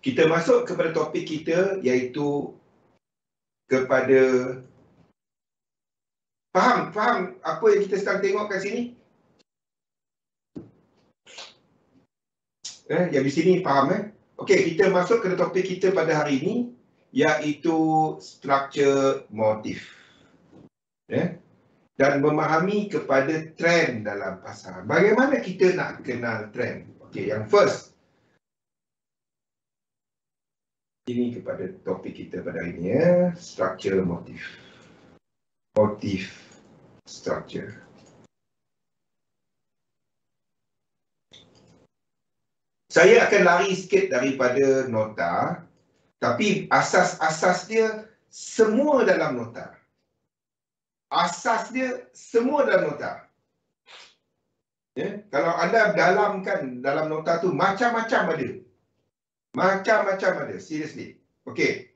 Kita masuk kepada topik kita, iaitu kepada faham apa yang kita sedang tengok kat sini? Yang di sini faham Okey, kita masuk ke topik kita pada hari ini, iaitu structure motif. Dan memahami kepada trend dalam pasar. Bagaimana kita nak kenal trend? Okey, yang first, ini kepada topik kita pada hari ini, structure motif. Motif structure. Saya akan lari sikit daripada nota, tapi asas-asas dia semua dalam nota. Asas dia semua dalam nota. Kalau anda dalamkan dalam nota tu, macam-macam ada. Macam-macam ada, seriously. Okey.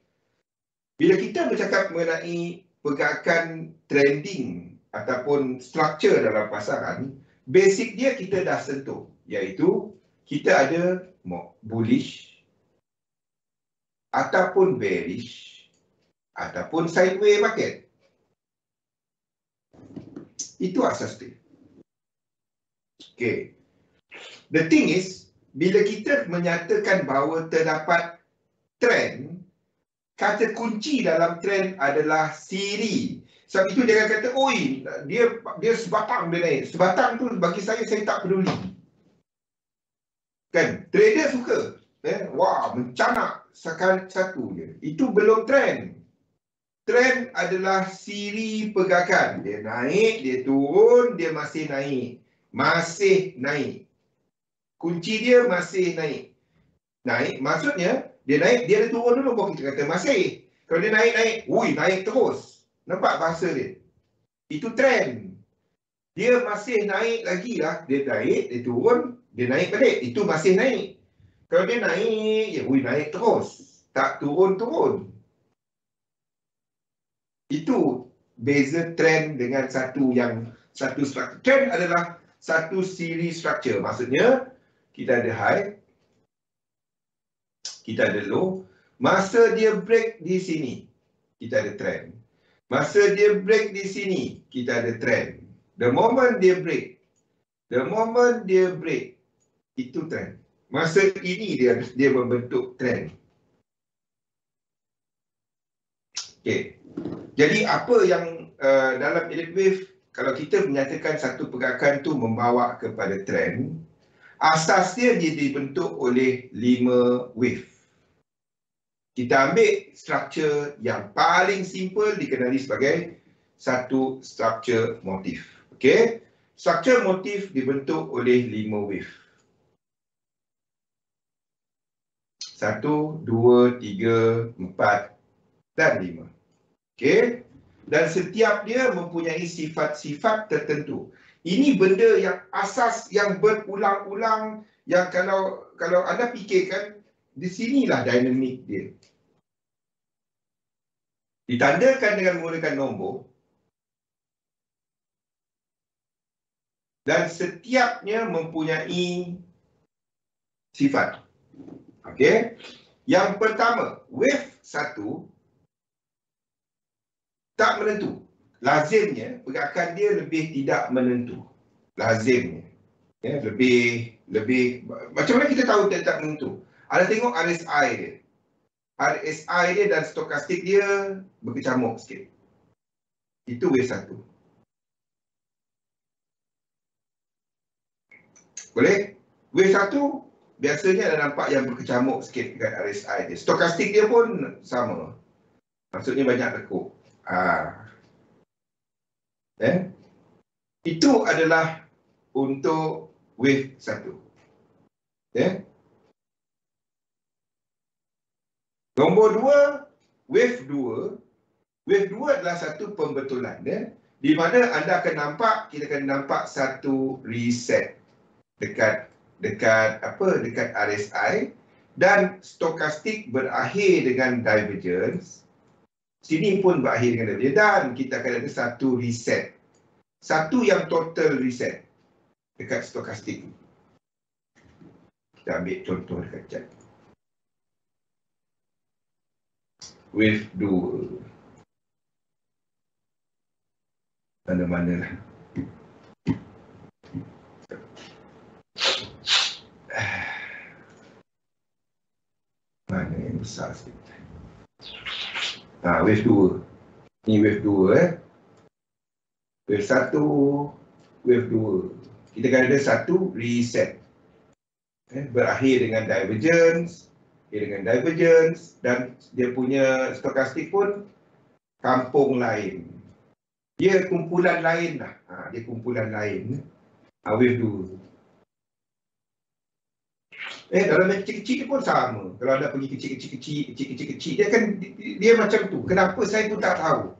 Bila kita bercakap mengenai pergerakan trending ataupun structure dalam pasaran, basic dia kita dah sentuh, iaitu kita ada bullish ataupun bearish ataupun sideways market. Itu asas dia. Okay. The thing is, bila kita menyatakan bahawa terdapat trend, kata kunci dalam trend adalah siri. Sebab itu jangan kata, oi, dia sebatang dia naik. Sebatang tu bagi saya tak peduli. Kan? Trader suka. Wah, mencanak satu je. Itu belum trend. Trend adalah siri pergerakan. Dia naik, dia turun, dia masih naik. Masih naik. Kunci dia masih naik. Naik, maksudnya dia naik, dia ada turun dulu baru kita kata masih. Kalau dia naik, naik terus. Nampak bahasa dia? Itu trend. Dia masih naik lagi lah. Dia naik, dia turun, dia naik balik. Itu masih naik. Kalau dia naik, naik terus. Tak turun-turun. Itu beza trend dengan satu structure. Trend adalah satu siri structure. Maksudnya, kita ada high, kita ada low. Masa dia break di sini, kita ada trend. Masa dia break di sini, kita ada trend. The moment dia break, itu trend. Masa ini dia membentuk trend. Okay. Jadi apa yang dalam elliott wave, kalau kita menyatakan satu pergerakan tu membawa kepada trend, asas dia dibentuk oleh 5 wave. Kita ambil structure yang paling simple dikenali sebagai satu structure motif. Okey? Structure motif dibentuk oleh 5 wave. 1, 2, 3, 4 dan 5. Okey? Dan setiap dia mempunyai sifat-sifat tertentu. Ini benda yang asas yang berulang-ulang, yang kalau anda fikirkan, di sinilah dinamik dia. Ditandakan dengan menggunakan nombor. Dan setiapnya mempunyai sifat. Okey. Yang pertama, wave 1 tak menentu. Lazimnya pergerakan dia lebih tidak menentu. Lazimnya. Lebih macam mana kita tahu dia tak menentu? Anda tengok RSI dia. RSI dia dan stokastik dia berkecamuk sikit. Itu wave 1. Boleh? Wave 1 biasanya ada nampak yang berkecamuk sikit dekat RSI dia. Stokastik dia pun sama. Maksudnya banyak tekuk. Itu adalah untuk wave 1. Nombor 2, wave 2. Wave 2 adalah satu pembetulan. Di mana anda akan nampak, kita akan nampak satu reset dekat RSI, dan stokastik berakhir dengan divergence. Sini pun berakhir dengan divergence, dan kita akan ada satu reset. Satu yang total reset dekat stokastik. Kita ambil contoh dekat chart. wave 2. Mana-mana lah. Mana yang besar sikit. Wave 2. Ni wave 2 Wave 1, wave 2. Kita kan ada satu reset. Berakhir dengan divergence, dan dia punya stokastik pun kampung lain. Dia kumpulan lain lah. Dia kumpulan lain. Wave 2. Dalam yang kecil-kecil pun sama. Kalau anda pergi kecil-kecil, dia macam tu. Kenapa saya pun tak tahu.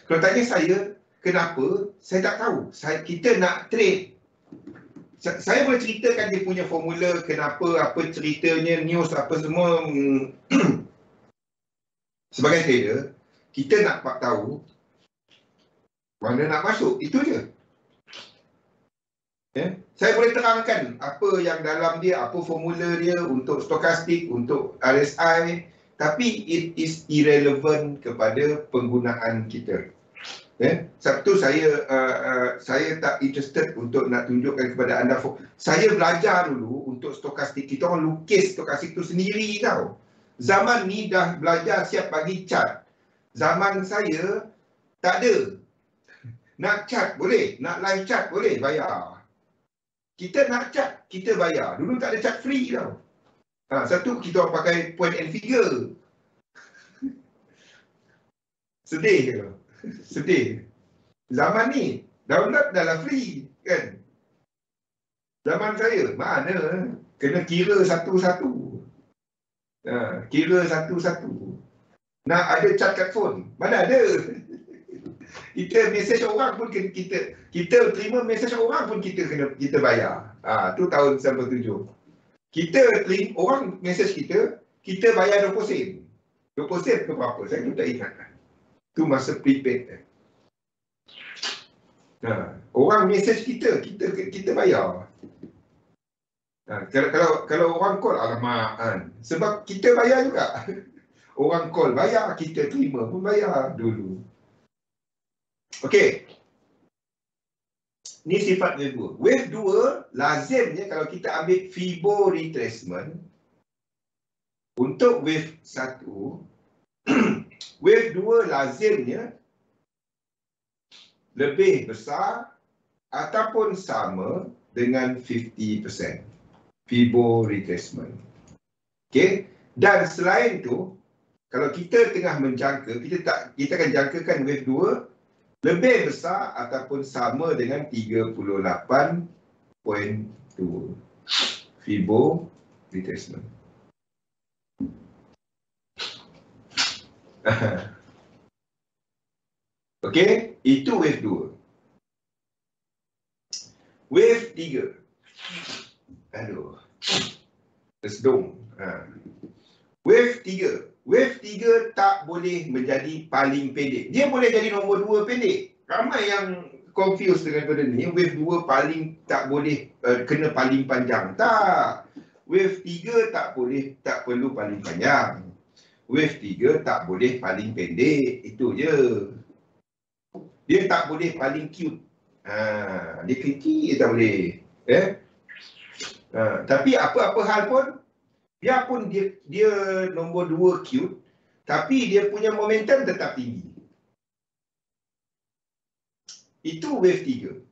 Kalau tanya saya, kenapa? Saya tak tahu. Kita nak trade. Saya boleh ceritakan dia punya formula, kenapa, apa ceritanya, news, apa semua. Sebagai trader, kita nak tahu mana nak masuk. Itu je. Saya boleh terangkan apa yang dalam dia, apa formula dia untuk stokastik, untuk RSI. Tapi it is irrelevant kepada penggunaan kita. Sebab tu saya tak interested untuk nak tunjukkan kepada anda. Saya belajar dulu untuk stokastik. Kita orang lukis stokastik tu sendiri tau. Zaman ni dah belajar siap bagi chart. Zaman saya tak ada. Nak chart boleh, nak live chart boleh, bayar. Kita nak chart, kita bayar. Dulu tak ada chart free tau. Satu, kita orang pakai point and figure. Sedih ke? Sedih. Zaman ni, download dah lah free, kan? Zaman saya, mana? Kena kira satu-satu. Kira satu-satu. Nak ada cat kat phone, mana ada? Kita mesej orang pun kita terima mesej orang pun kita bayar. Tu tahun 97. Kita terima orang mesej kita bayar 20 sen. 20 sen ke berapa? Saya pun tak ingat. Tu masa prepaid. Orang mesej kita bayar. Kalau orang call, alamak, sebab kita bayar juga. Orang call bayar, kita terima pun bayar dulu. Okey. Ni sifat wave 2. Wave 2 lazimnya kalau kita ambil Fibo retracement untuk wave 1, wave 2 lazimnya lebih besar ataupun sama dengan 50% Fibo retracement. Okey, dan selain tu kalau kita tengah menjangka, kita akan jangkakan wave 2 lebih besar ataupun sama dengan 38.2 Fibo retracement. Okey, itu wave 2. Wave 3. Aduh. Tersedung. Wave 3. Wave 3 tak boleh menjadi paling pendek. Dia boleh jadi nombor 2 pendek. Ramai yang confused dengan benda ni. Wave 2 paling tak boleh kena paling panjang. Tak. Wave 3 tak perlu paling panjang. Wave 3 tak boleh paling pendek. Itu je. Dia tak boleh paling cute. Dia kecil tak boleh. Tapi apa-apa hal pun, biarpun dia nombor 2 cute, tapi dia punya momentum tetap tinggi. Itu wave 3.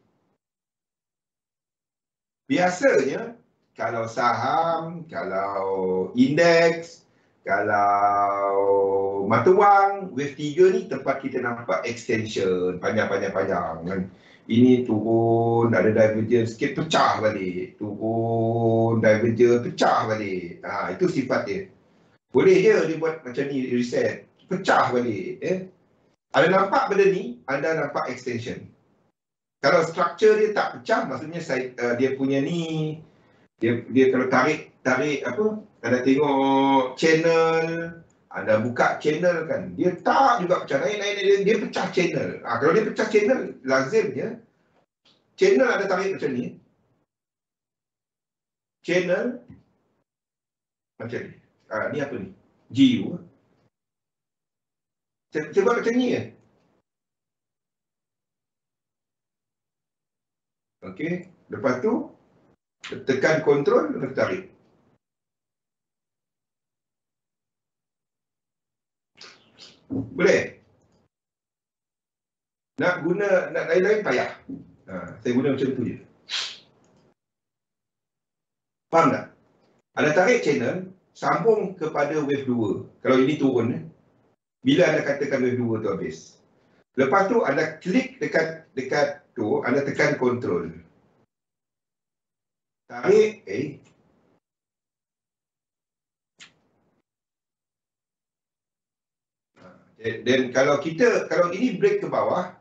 Biasanya, kalau saham, kalau indeks, kalau mata wang, wave 3 ni tempat kita nampak extension, panjang-panjang kan. Ini turun, ada divergence sikit, pecah balik. Turun, divergence, pecah balik. Itu sifat dia. Boleh je dia buat macam ni, reset. Pecah balik. Anda nampak benda ni, anda nampak extension. Kalau structure dia tak pecah, maksudnya dia punya ni, dia kalau tarik apa, anda tengok channel, anda buka channel kan, dia tak juga pecah, naik, dia pecah channel. Kalau dia pecah channel, lazimnya channel ada tarik macam ni. Channel macam ni. Ni apa ni? GU. Saya buat macam ni je. Okey. Lepas tu, tekan kontrol, lepas tarik. Boleh? Nak lain-lain payah. Saya guna macam tu je. Faham tak? Anda tarik channel, sambung kepada wave 2. Kalau ini turun, bila anda katakan wave 2 tu habis. Lepas tu anda klik dekat tu, anda tekan kontrol. Tarik, dan kalau ini break ke bawah,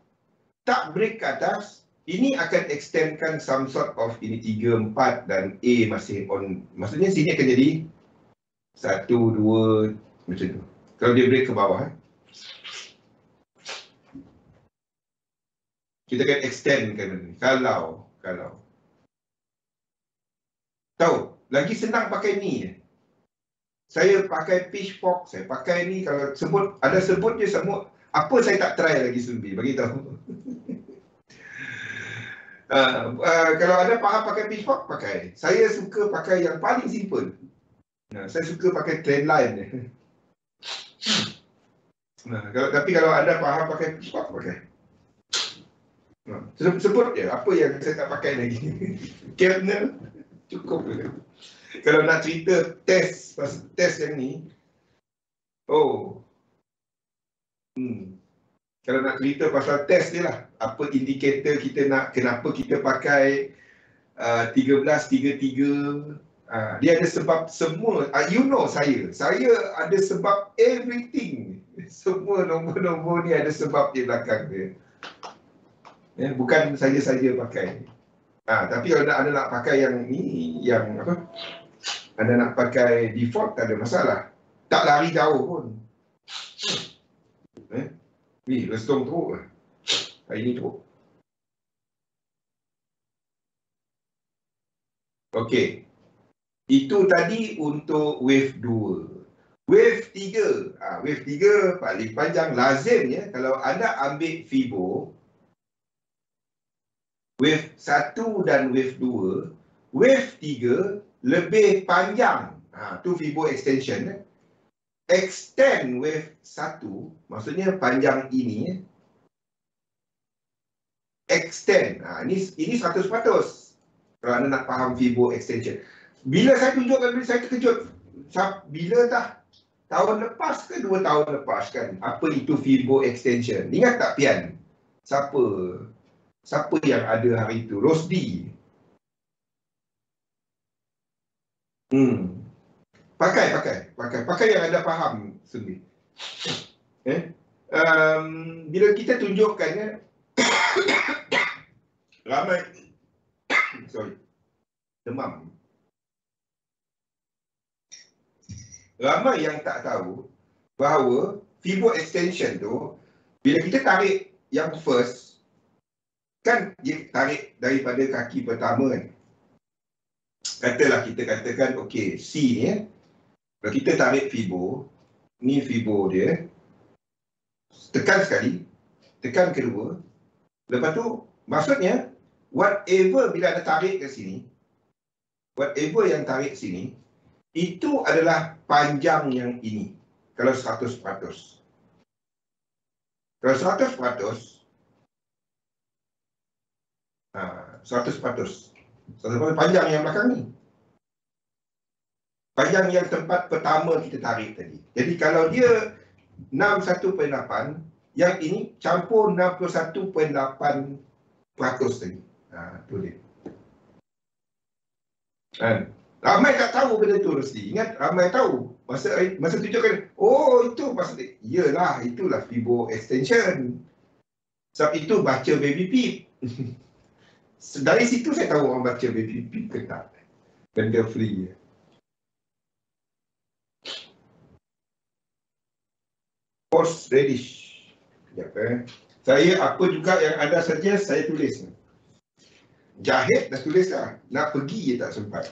tak break ke atas, ini akan extendkan some sort of ini 3, 4 dan A masih on. Maksudnya sini akan jadi 1, 2 macam tu. Kalau dia break ke bawah, kita akan extendkan ni. Kalau tahu, lagi senang pakai ni. Saya pakai pitchfork, saya pakai ni. Kalau sebut je semua. Apa saya tak try lagi Sunbi, bagi tahu. Kalau ada faham pakai pitchfork, pakai. Saya suka pakai yang paling simple. Saya suka pakai trend line. Tapi kalau anda faham pakai pitchfork, pakai. Sebut je apa yang saya tak pakai lagi. Kernel cukup. Kalau nak cerita test yang ni, kalau nak cerita pasal test dia lah, apa indikator kita nak, kenapa kita pakai 1333, dia ada sebab semua. Saya ada sebab everything. Semua nombor-nombor ni ada sebab di belakang dia. Bukan saja pakai. Tapi kalau anda nak pakai yang ni, yang apa? Anda nak pakai default, tak ada masalah. Tak lari jauh pun. Ni, restong teruk lah. Hari ni teruk. Okey. Itu tadi untuk wave 2. Wave 3. Wave 3 paling panjang lazimnya kalau anda ambil Fibo, wave 1 dan wave 2, wave 3 lebih panjang. Tu Fibo extension. Extend wave 1, maksudnya panjang ini. Extend. Ini 100%. Kalau anda nak faham Fibo extension. Bila saya tunjukkan, saya terkejut. Bila dah? Tahun lepas ke 2 tahun lepas kan? Apa itu Fibo extension? Ingat tak Pian? Siapa yang ada hari itu? Rosdi. Pakai yang anda faham sendiri. Bila kita tunjukkannya, ramai demam. Ramai yang tak tahu bahawa Fibo extension tu, bila kita tarik yang first, kan dia tarik daripada kaki pertama kan. Katalah kita katakan okey, C ni kalau kita tarik Fibo, ni Fibo dia. Tekan sekali, tekan kedua. Lepas tu maksudnya whatever bila anda tarik ke sini, whatever yang tarik sini, itu adalah panjang yang ini. Kalau 100%. Kalau 100%, 100% panjang yang belakang ni. Panjang yang tempat pertama kita tarik tadi. Jadi kalau dia 61.8, yang ini campur 61.8% tadi. Tu dia. Ramai tak tahu benda tu mesti. Ingat, ramai tahu. Masa tunjukkan, itu maksudnya, iyalah, itulah Fibo extension. Sebab itu baca baby pip. Dari situ saya tahu orang baca baby pip ke tak. Benda free. Horseradish. Saya apa juga yang anda suggest, saya tulis. Jahit dah tulis lah. Nak pergi je tak sempat.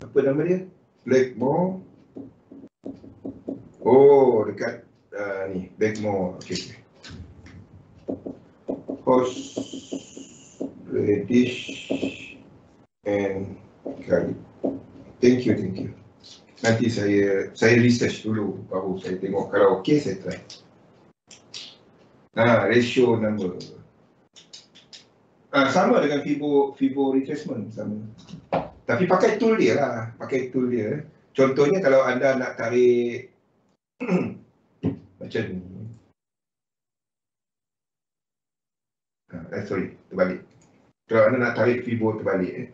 Apa nama dia? Blackmore Oh, dekat ni, Blackmore. Okey. Horse, radish and garlic. Thank you. Nanti saya research dulu, baru saya tengok. Kalau okey, saya try. Ratio number. Sama dengan Fibo retracement, sama. Tapi pakai tool dia lah, Contohnya kalau anda nak tarik macam ni. Sorry, terbalik. Kalau anda nak tarik Fibo terbalik,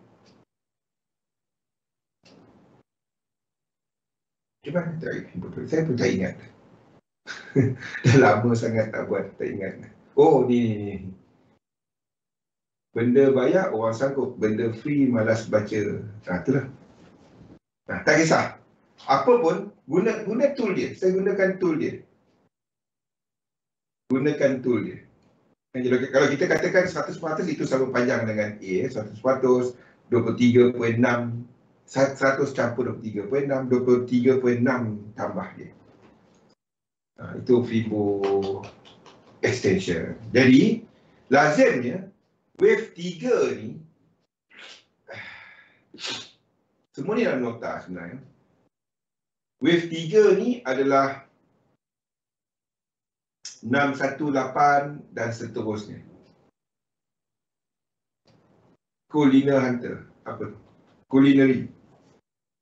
macam mana tarik Fibo terbalik? Saya pun tak ingat. Dah lama sangat tak buat, tak ingat. Oh, ni. Benda bayar orang sanggup, benda free malas baca. Itulah. Tak kisah. Apa pun, guna tool dia. Saya gunakan tool dia. Jadi, kalau kita katakan 100% itu sama panjang dengan A, 100%, 23.6, 100 campur 23.6, 23.6 tambah dia. Itu Fibo extension. Jadi, lazimnya wave 3 ni, semua ni dalam nota sebenarnya. Wave 3 ni adalah 618 dan seterusnya. Collinear Hunter. Apa tu? Culinary.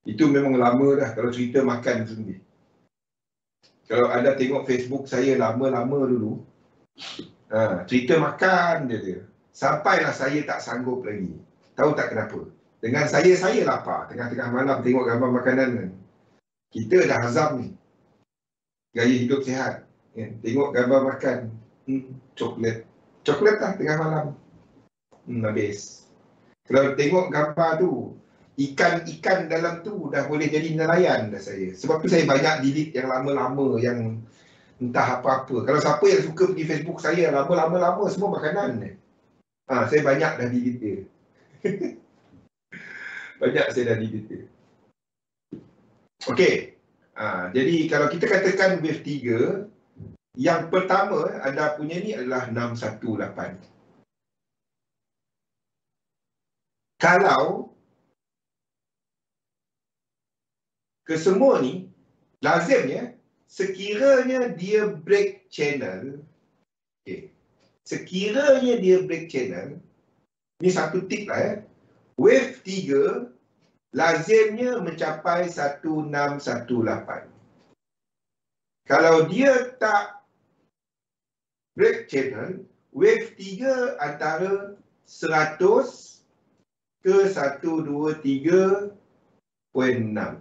Itu memang lama dah kalau cerita makan sendiri. Kalau anda tengok Facebook saya lama-lama dulu, cerita makan dia. Sampailah saya tak sanggup lagi. Tahu tak kenapa? Dengan saya lapar. Tengah-tengah malam tengok gambar makanan kan. Kita dah azam ni. Gaya hidup sihat. Tengok gambar makan. Coklat lah tengah malam. Habis. Kalau tengok gambar tu, ikan-ikan dalam tu dah boleh jadi nelayan dah saya. Sebab tu saya banyak delete yang lama-lama, yang entah apa-apa. Kalau siapa yang suka pergi Facebook saya, lama-lama semua makanan. Saya banyak dah delete dia. Banyak saya dah delete dia. Okey. Jadi kalau kita katakan wave 3, yang pertama anda punya ni adalah 618. Kalau kesemua ni, lazimnya sekiranya dia break channel, sekiranya dia break channel, ni satu tip lah wave 3 lazimnya mencapai 1618. Kalau dia tak break channel, wave 3 antara 100 ke 123.6.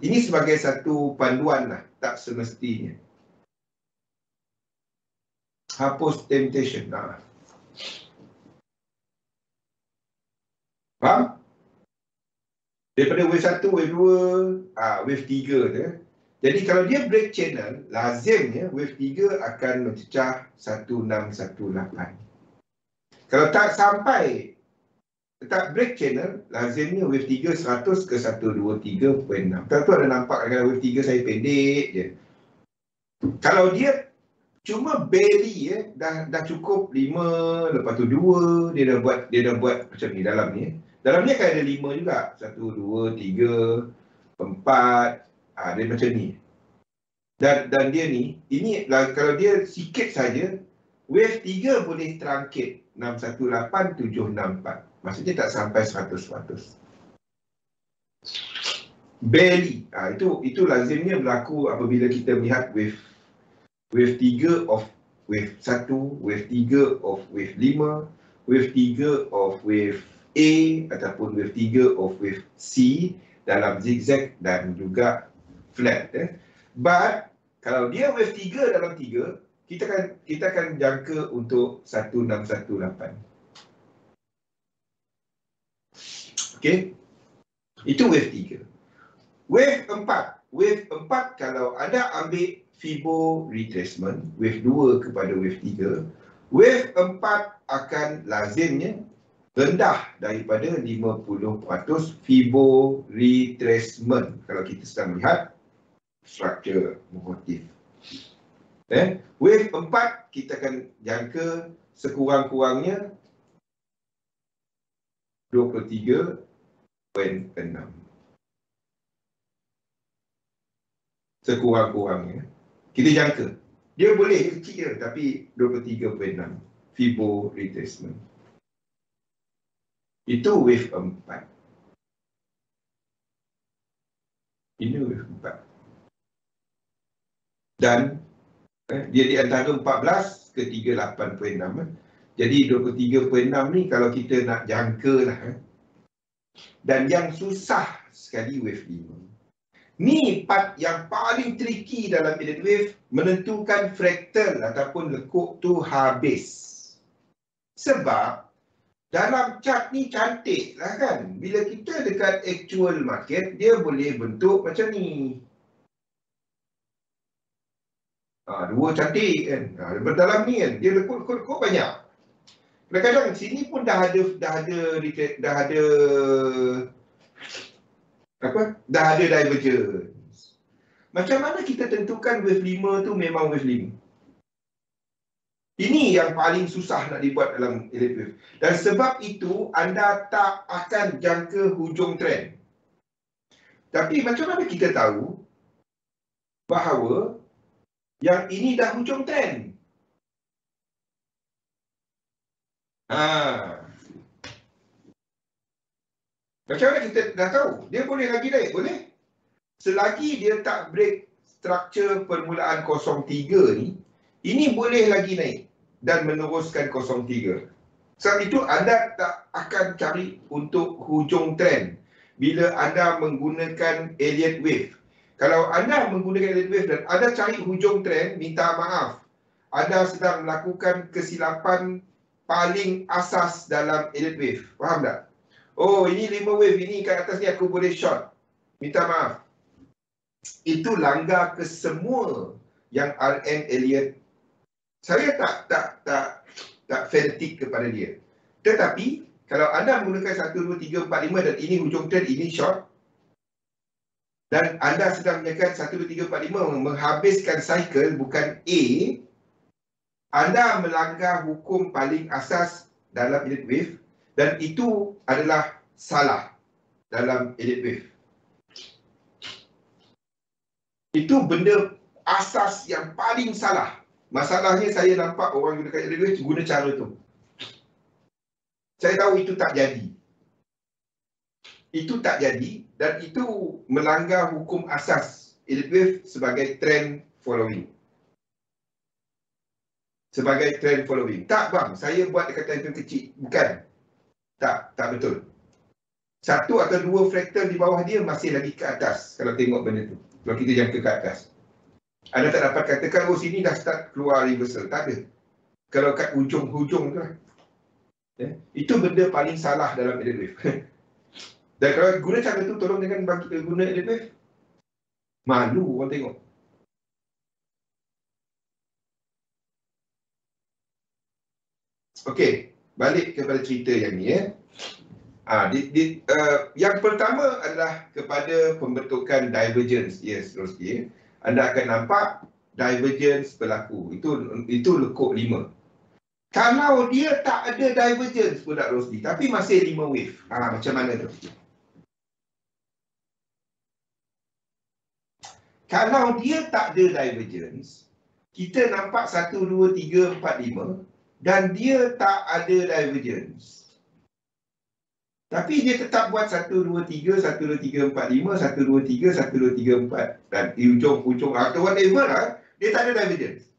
Ini sebagai satu panduan lah, tak semestinya. Hapus temptation. Faham? Daripada wave 1, wave 2, wave 3 tu. Jadi kalau dia break channel, lazimnya wave 3 akan mencecah 1618. Kalau tak sampai, tak break channel, lazimnya wave 3 100 ke 123.6. Tentu ada nampak kalau wave 3 saya pendek je. Kalau dia cuma barely dah cukup 5, lepas tu 2, dia dah buat macam ni dalam ni. Dalam ni akan ada 5 juga. 1, 2, 3, 4. Dia macam ni. Dan dia ni, ini kalau dia sikit saja, wave 3 boleh terangkit 618, 764. Maksudnya tak sampai 100%. Barely. Itu lazimnya berlaku apabila kita melihat wave 3 of wave 1, wave 3 of wave 5, wave 3 of wave A ataupun wave 3 of wave C dalam zigzag dan juga flat. But kalau dia wave 3 dalam 3, kita akan jangka untuk 1618. Okey. Itu wave 3. Wave 4 kalau anda ambil Fibo retracement wave 2 kepada wave 3, wave 4 akan lazimnya rendah daripada 50% Fibo retracement kalau kita sedang melihat struktur motif. Wave 4 kita akan jangka sekurang-kurangnya 23.6. Sekurang-kurangnya. Kita jangka. Dia boleh kecil tapi 23.6. Fibo retracement. Itu wave 4. Ini wave 4. Dan dia di antara 14 ke 38.6. Jadi 23.6 ni kalau kita nak jangka lah. Dan yang susah sekali wave 5. Ni part yang paling tricky dalam elite wave, menentukan fraktal ataupun lekuk tu habis. Sebab dalam chart ni cantik lah kan. Bila kita dekat actual market, dia boleh bentuk macam ni. Dua cantik kan. Dalam ni kan, dia lekuk-lekuk banyak. Kadang-kadang sini pun dah ada divergence. Macam mana kita tentukan wave 5 tu memang wave 5? Ini yang paling susah nak dibuat dalam elite wave. Dan sebab itu anda tak akan jangka hujung trend. Tapi macam mana kita tahu bahawa yang ini dah hujung trend? Macam mana kita dah tahu? Dia boleh lagi naik? Boleh. Selagi dia tak break struktur permulaan 03 ni, ini boleh lagi naik dan meneruskan 03. Sebab itu anda tak akan cari untuk hujung trend bila anda menggunakan Elliott wave. Kalau anda menggunakan Elliott wave dan anda cari hujung trend, minta maaf, anda sedang melakukan kesilapan paling asas dalam Elliott wave. Faham tak? Oh, ini 5 wave, ini kat atas ni aku boleh short. Minta maaf. Itu langgar ke semua yang RM Elliott. Saya tak fanatik kepada dia. Tetapi kalau anda menggunakan 1, 2, 3, 4, 5 dan ini hujung trend, ini short, dan anda sedang menyatakan 1, 2, 3, 4, 5 menghabiskan cycle bukan A, anda melanggar hukum paling asas dalam elite wave dan itu adalah salah dalam elite wave. Itu benda asas yang paling salah. Masalahnya saya nampak orang dekat elite wave guna cara tu. Saya tahu itu tak jadi. Itu tak jadi dan itu melanggar hukum asas elite wave sebagai trend following. Sebagai trend following. Tak bang, saya buat dekat time kecil. Bukan. Tak betul. 1 atau 2 fraktal di bawah dia masih lagi ke atas kalau tengok benda tu. Kalau kita jangka ke atas. Anda tak dapat katakan, oh sini dah start keluar reversal. Tak ada. Kalau kat hujung-hujung tu lah. Itu benda paling salah dalam elite wave. Dan kalau guna cara tu, tolong jangan guna elite wave. Malu orang tengok. Okey, balik kepada cerita yang ni yang pertama adalah kepada pembentukan divergence. Yes, Rosdi. Anda akan nampak divergence berlaku. Itu lekuk 5. Kalau dia tak ada divergence pun tak Rosdi, tapi masih 5 wave. Macam mana tu? Kalau dia tak ada divergence, kita nampak 1, 2, 3, 4, 5 dan dia tak ada divergence. Tapi dia tetap buat 1, 2, 3, 1, 2, 3, 4, 5, 1, 2, 3, 1, 2, 3, 4. Dan di ujung-ujung atau whatever lah, dia tak ada divergence.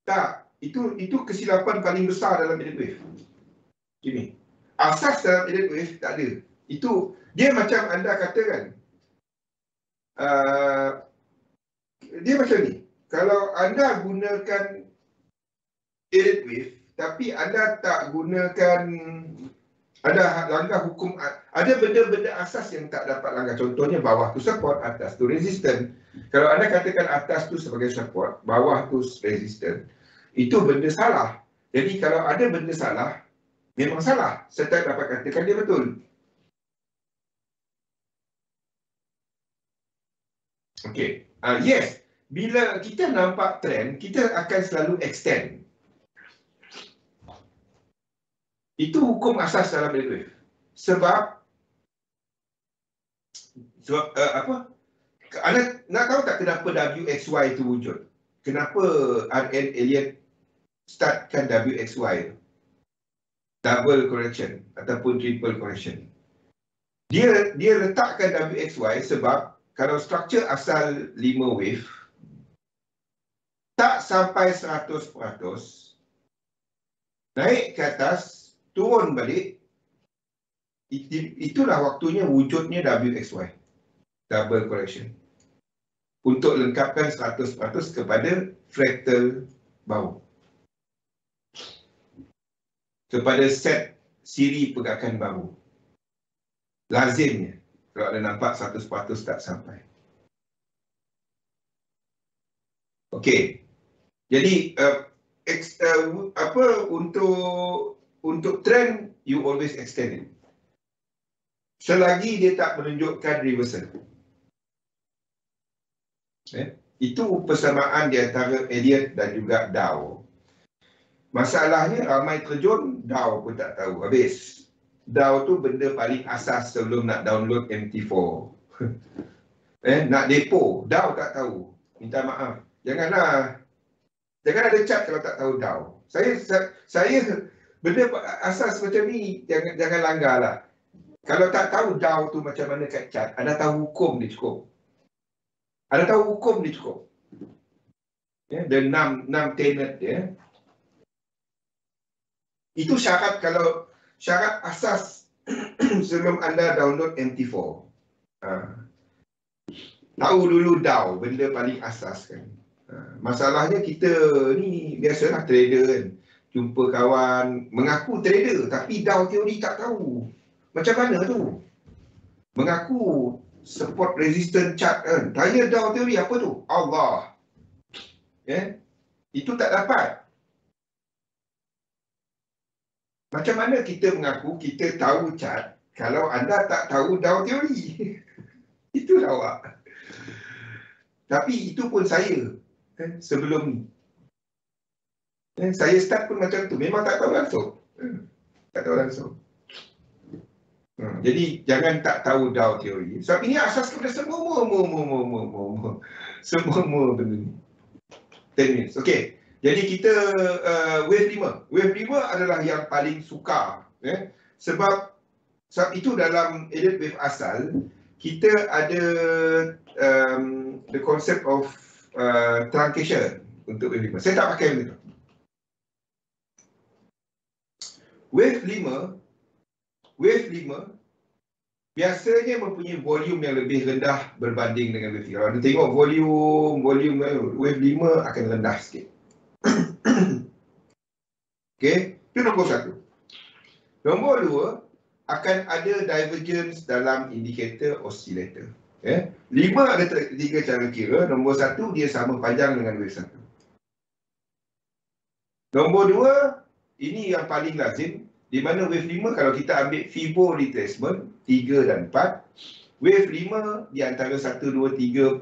Tak, itu kesilapan paling besar dalam elite wave. Ini. Asas dalam elite wave tak ada. Itu, dia macam anda katakan. Dia macam ni. Kalau anda gunakan elite wave, tapi anda tak gunakan, ada langgar hukum, ada benda-benda asas yang tak dapat langgar. Contohnya bawah tu support, atas tu resistance. Kalau anda katakan atas tu sebagai support, bawah tu resistance, itu benda salah. Jadi kalau ada benda salah, memang salah. Saya tak dapat katakan dia betul. Okey. Yes. Bila kita nampak trend, kita akan selalu extend. Itu hukum asas dalam wave. Sebab apa? Anda nak tahu tak kenapa WXY itu wujud? Kenapa R.N. Elliot startkan WXY? Double correction ataupun triple correction. Dia letakkan WXY sebab kalau struktur asal 5 wave tak sampai 100%, naik ke atas, turun balik, itulah waktunya wujudnya WXY, double correction, untuk lengkapkan 100% kepada fractal bawah, kepada set siri pergerakan baru. Lazimnya kalau anda nampak 100% tak sampai. Okey. Jadi untuk trend, you always extend it. Selagi dia tak menunjukkan reversal. Itu persamaan di antara Elliot dan juga Dow. Masalahnya ramai terjun, Dow pun tak tahu. Habis. Dow tu benda paling asas sebelum nak download MT4. Nak depo, Dow tak tahu. Minta maaf. Jangan ada chart kalau tak tahu Dow. Saya benda asas macam ni jangan langgar lah. Kalau tak tahu Dow tu macam mana kat chart, anda tahu hukum dia cukup. Anda tahu hukum dia cukup. The 6 tenet dia. Itu syarat asas sebelum anda download MT4. Tahu dulu Dow, benda paling asas kan. Masalahnya kita ni biasalah trader kan. Jumpa kawan mengaku trader tapi Dow teori tak tahu. Macam mana tu? Mengaku support resistance chart kan. Tanya Dow teori apa tu? Allah. Itu tak dapat. Macam mana kita mengaku kita tahu chart kalau anda tak tahu Dow teori? Itulah awak. Tapi itu pun saya sebelum ni. Saya start pun macam tu. Memang tak tahu langsung. Tak tahu langsung. Jadi jangan tak tahu Dow teori. Sebab ini asas kepada semua benda ni. 10 minutes. Okey. Jadi kita wave 5. Wave 5 adalah yang paling sukar. Sebab itu dalam Elliott wave asal, kita ada the concept of truncation untuk wave 5. Saya tak pakai begitu. Wave 5 biasanya mempunyai volume yang lebih rendah berbanding dengan wave 3. Kalau anda tengok volume wave 5 akan rendah sikit. Okey, itu nombor 1. Nombor 2, akan ada divergence dalam indikator oscillator. 5 ada 3 cara kira. Nombor 1, dia sama panjang dengan wave 1. Nombor 2, ini yang paling lazim, di mana wave 5 kalau kita ambil Fibo retracement 3 dan 4, wave 5 di antara 123.6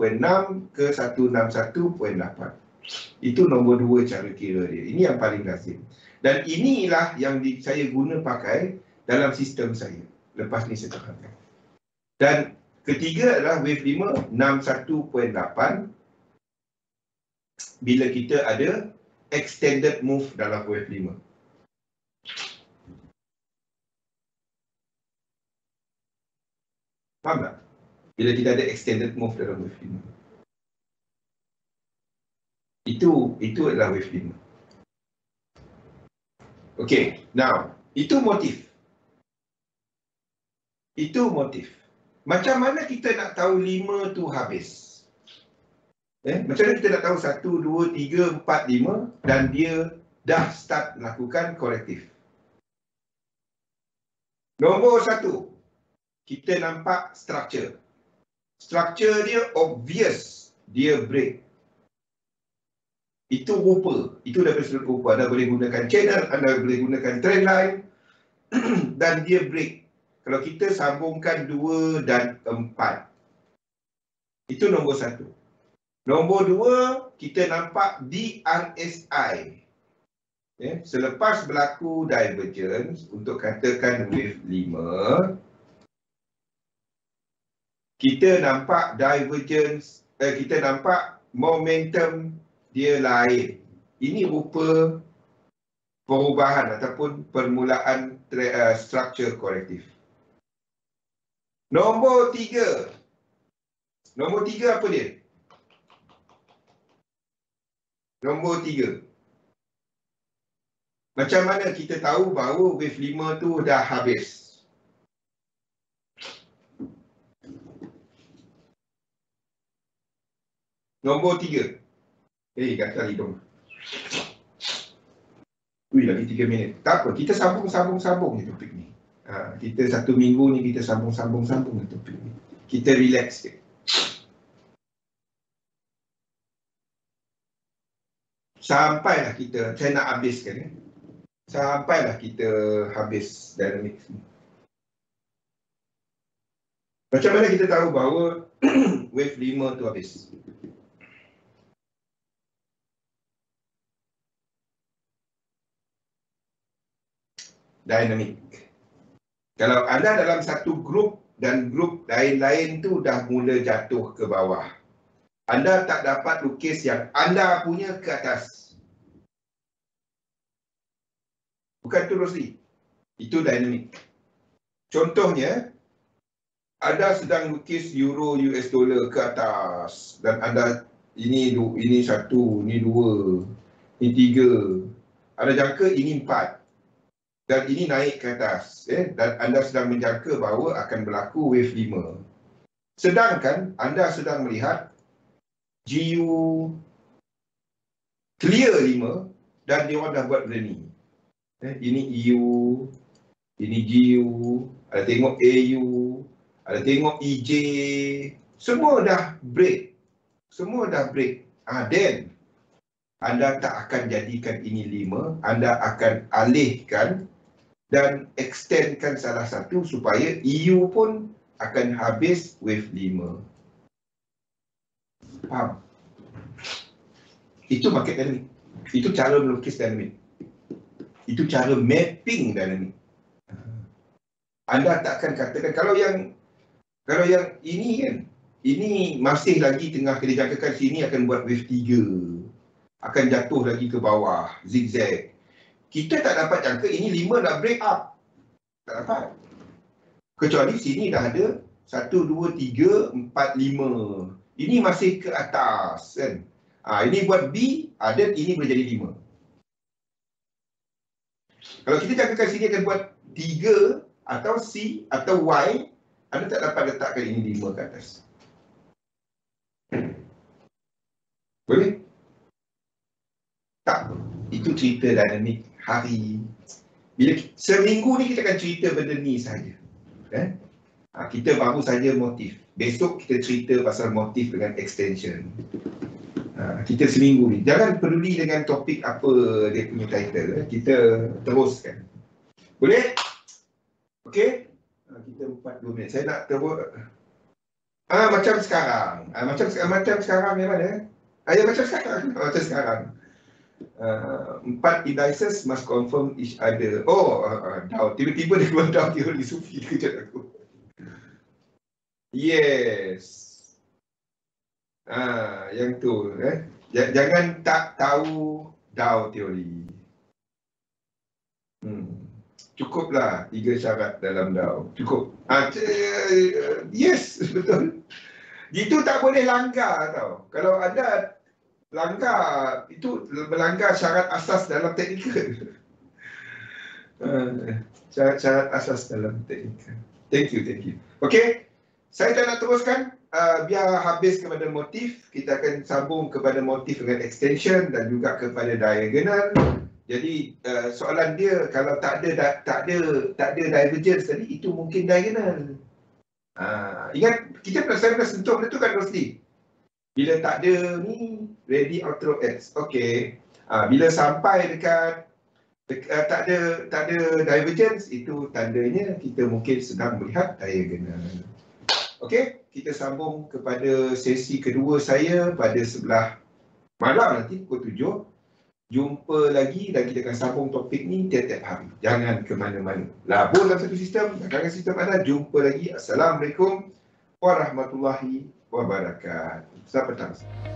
ke 161.8. Itu nombor 2 cara kira dia. Ini yang paling lazim. Dan inilah yang saya guna pakai dalam sistem saya. Lepas ni saya terangkan. Dan ketiga adalah wave 5 61.8 bila kita ada extended move dalam wave 5. Faham tak? Bila kita ada extended move dalam wave 5. Itu adalah wave 5. Okey, now itu motif. Macam mana kita nak tahu 5 tu habis? Macam mana kita nak tahu 1, 2, 3, 4, 5 dan dia dah start melakukan korektif? Nombor 1, kita nampak structure. Structure dia obvious, dia break. Itu rupa, itu daripada sudut rupa. Anda boleh gunakan channel, anda boleh gunakan trend line dan dia break. Kalau kita sambungkan 2 dan 4. Itu nombor satu. Nombor dua, kita nampak DRSI. Selepas berlaku divergence, untuk katakan wave 5, kita nampak divergence, kita nampak momentum dia lain. Ini rupa perubahan ataupun permulaan structure korektif. Nombor tiga apa dia? Nombor tiga. Macam mana kita tahu bahawa wave 5 tu dah habis? Nombor 3. Gatal hidung. Lagi 3 minit. Tak apa, kita sambung ni topik ni. Kita satu minggu ni kita sambung ni topik ni. Kita relax sikit. Sampailah kita, saya nak habiskan ni. Sampailah kita habis dynamics ni. Macam mana kita tahu bahawa wave 5 tu habis? Dynamic. Kalau anda dalam satu grup dan grup lain-lain tu dah mula jatuh ke bawah, anda tak dapat lukis yang anda punya ke atas. Bukan tu Rosli. Itu dynamic. Contohnya, anda sedang lukis euro US dollar ke atas dan anda ini satu, ini dua, ini tiga. Anda jangka ini 4 dan ini naik ke atas, dan anda sedang menjangka bahawa akan berlaku wave 5. Sedangkan anda sedang melihat GU clear 5 dan dia orang dah buat benda ni. Ini EU, ini GU, ada tengok AU, ada tengok EJ, semua dah break. Then anda tak akan jadikan ini 5, anda akan alihkan dan extendkan salah satu supaya EU pun akan habis wave 5. Faham? Itu market dynamic. Itu cara melukis dynamic. Itu cara mapping dynamic. Anda tak akan katakan kalau yang ini kan, ini masih lagi tengah kita jangkakan sini akan buat wave 3. Akan jatuh lagi ke bawah, zigzag. Kita tak dapat jangka ini 5 nak break up. Tak dapat. Kecuali sini dah ada 1, 2, 3, 4, 5. Ini masih ke atas kan. Ini buat B, dan ini boleh jadi 5. Kalau kita jangkakan sini akan buat 3 atau C atau Y, anda tak dapat letakkan ini 5 ke atas. Boleh? Tak. Itu cerita dynamic hari. Bila seminggu ni kita akan cerita benda ni saja. Kita baru saja motif. Besok kita cerita pasal motif dengan extension. Kita seminggu ni. Jangan peduli dengan topik apa dia punya title. Kita teruskan. Boleh? Okey? Kita 42 minit. Saya nak terus. Macam sekarang. Macam sekarang yang mana? Macam sekarang. 4 indices must confirm each other. Dow. Tiba-tiba dia keluar Dow teori Sufi. Kejap aku. Yes. Yang tu. Jangan tak tahu Dow teori. Cukuplah 3 syarat dalam Dow. Cukup. Yes, betul. Itu tak boleh langgar tau. Kalau anda langgar, itu melanggar syarat asas dalam teknikal. Syarat asas dalam teknikal. Thank you. Okey, saya tak nak teruskan. Biar habis kepada motif. Kita akan sambung kepada motif dengan extension dan juga kepada diagonal. Jadi soalan dia, kalau tak ada divergence tadi, itu mungkin diagonal. Ingat, saya pernah sentuh benda tu kan Rosli? Bila tak ada ni, ready outro X. Okey. Bila sampai dekat tak ada divergence, itu tandanya kita mungkin sedang melihat diagonal. Okey, kita sambung kepada sesi kedua saya pada sebelah malam nanti pukul 7. Jumpa lagi dan kita akan sambung topik ni tiap-tiap hari. Jangan ke mana-mana. Labur dalam satu sistem, jangan sistem anda. Jumpa lagi. Assalamualaikum warahmatullahi wabarakatuh. Selamat petang.